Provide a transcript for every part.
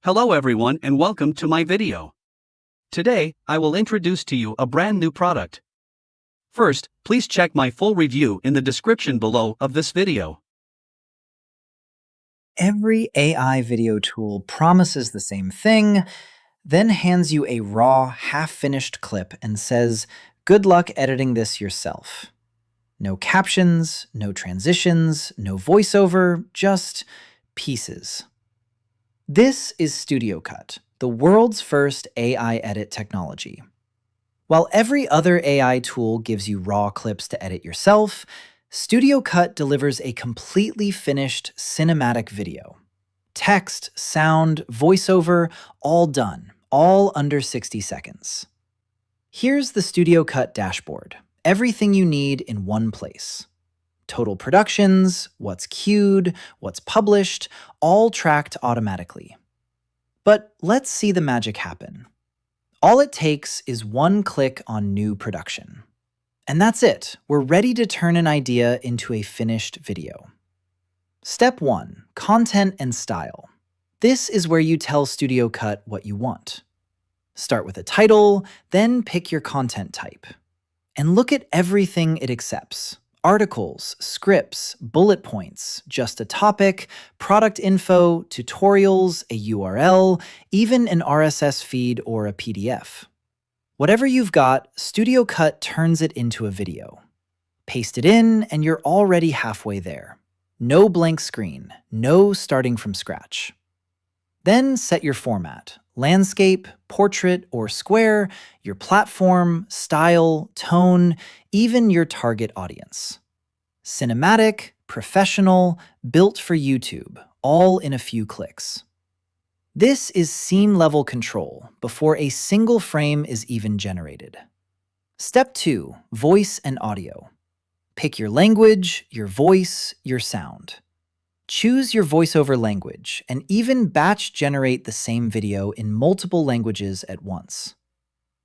Hello everyone and welcome to my video. Today, I will introduce to you a brand new product. First, please check my full review in the description below of this video. Every AI video tool promises the same thing, then hands you a raw, half-finished clip and says, "Good luck editing this yourself." No captions, no transitions, no voiceover, just pieces. This is StudioCut, the world's first AI edit technology. While every other AI tool gives you raw clips to edit yourself, StudioCut delivers a completely finished cinematic video. Text, sound, voiceover, all done, all under 60 seconds. Here's the StudioCut dashboard. Everything you need in one place. Total productions, what's queued, what's published, all tracked automatically. But let's see the magic happen. All it takes is one click on New Production. And that's it. We're ready to turn an idea into a finished video. Step 1. Content and style. This is where you tell StudioCut what you want. Start with a title, then pick your content type. And look at everything it accepts. Articles, scripts, bullet points, just a topic, product info, tutorials, a URL, even an RSS feed or a PDF. Whatever you've got, StudioCut turns it into a video. Paste it in, and you're already halfway there. No blank screen, no starting from scratch. Then set your format: landscape, portrait, or square, your platform, style, tone, even your target audience. Cinematic, professional, built for YouTube, all in a few clicks. This is scene-level control before a single frame is even generated. Step 2. Voice and audio. Pick your language, your voice, your sound. Choose your voiceover language and even batch generate the same video in multiple languages at once.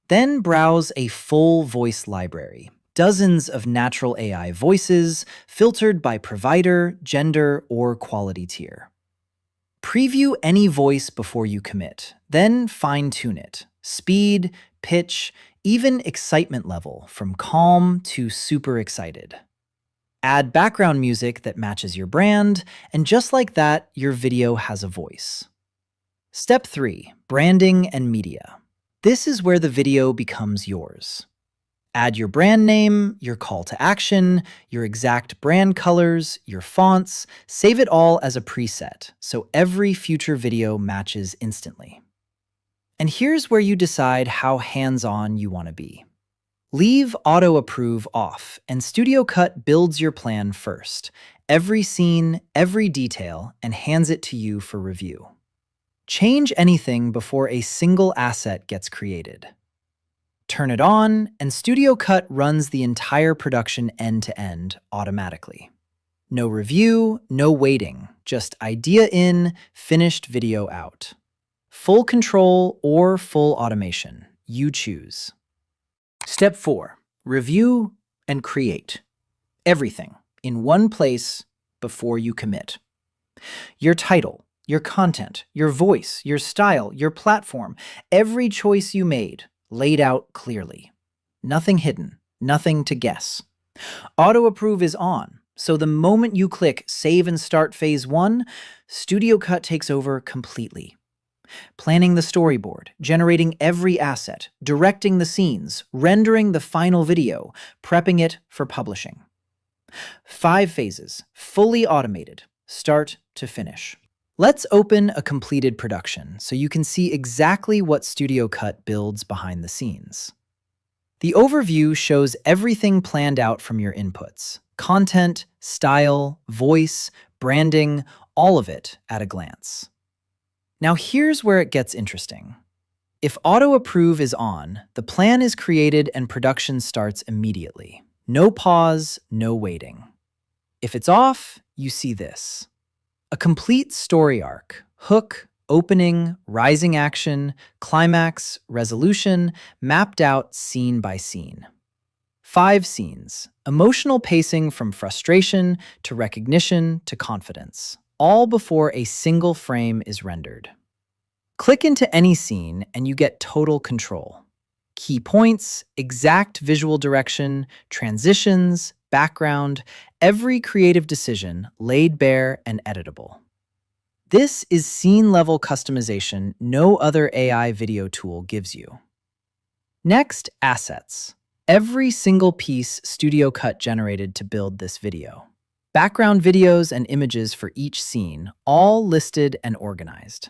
Then browse a full voice library. Dozens of natural AI voices filtered by provider, gender, or quality tier. Preview any voice before you commit, then fine-tune it. Speed, pitch, even excitement level from calm to super excited. Add background music that matches your brand, and just like that, your video has a voice. Step 3. Branding and media. This is where the video becomes yours. Add your brand name, your call to action, your exact brand colors, your fonts, save it all as a preset, so every future video matches instantly. And here's where you decide how hands-on you want to be. Leave Auto Approve off, and StudioCut builds your plan first, every scene, every detail, and hands it to you for review. Change anything before a single asset gets created. Turn it on, and StudioCut runs the entire production end-to-end automatically. No review, no waiting, just idea in, finished video out. Full control or full automation, you choose. Step 4. Review and create. Everything in one place before you commit. Your title, your content, your voice, your style, your platform, every choice you made, laid out clearly. Nothing hidden, nothing to guess. Auto Approve is on, so the moment you click Save and Start Phase 1, StudioCut takes over completely. Planning the storyboard, generating every asset, directing the scenes, rendering the final video, prepping it for publishing. 5 phases, fully automated, start to finish. Let's open a completed production so you can see exactly what StudioCut builds behind the scenes. The overview shows everything planned out from your inputs: content, style, voice, branding, all of it at a glance. Now here's where it gets interesting. If Auto Approve is on, the plan is created and production starts immediately. No pause, no waiting. If it's off, you see this. A complete story arc: hook, opening, rising action, climax, resolution, mapped out scene by scene. 5 scenes, emotional pacing from frustration to recognition to confidence, all before a single frame is rendered. Click into any scene and you get total control. Key points, exact visual direction, transitions, background, every creative decision laid bare and editable. This is scene-level customization no other AI video tool gives you. Next, assets. Every single piece StudioCut generated to build this video. Background videos and images for each scene, all listed and organized.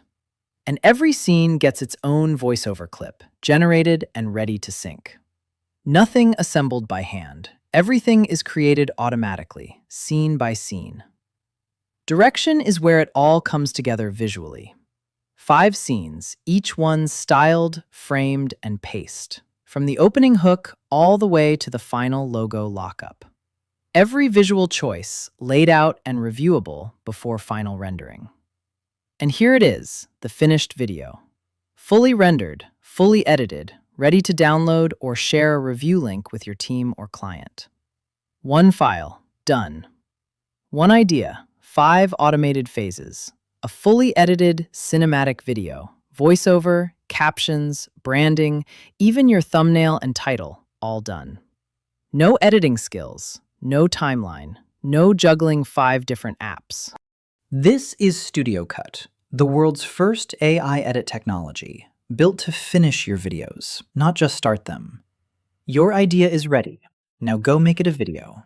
And every scene gets its own voiceover clip, generated and ready to sync. Nothing assembled by hand. Everything is created automatically, scene by scene. Direction is where it all comes together visually. 5 scenes, each one styled, framed, and paced, from the opening hook all the way to the final logo lockup. Every visual choice laid out and reviewable before final rendering. And here it is, the finished video. Fully rendered, fully edited, ready to download or share a review link with your team or client. One file, done. One idea, 5 automated phases. A fully edited cinematic video, voiceover, captions, branding, even your thumbnail and title, all done. No editing skills, no timeline, no juggling 5 different apps. This is StudioCut, the world's first AI edit technology, built to finish your videos, not just start them. Your idea is ready. Now go make it a video.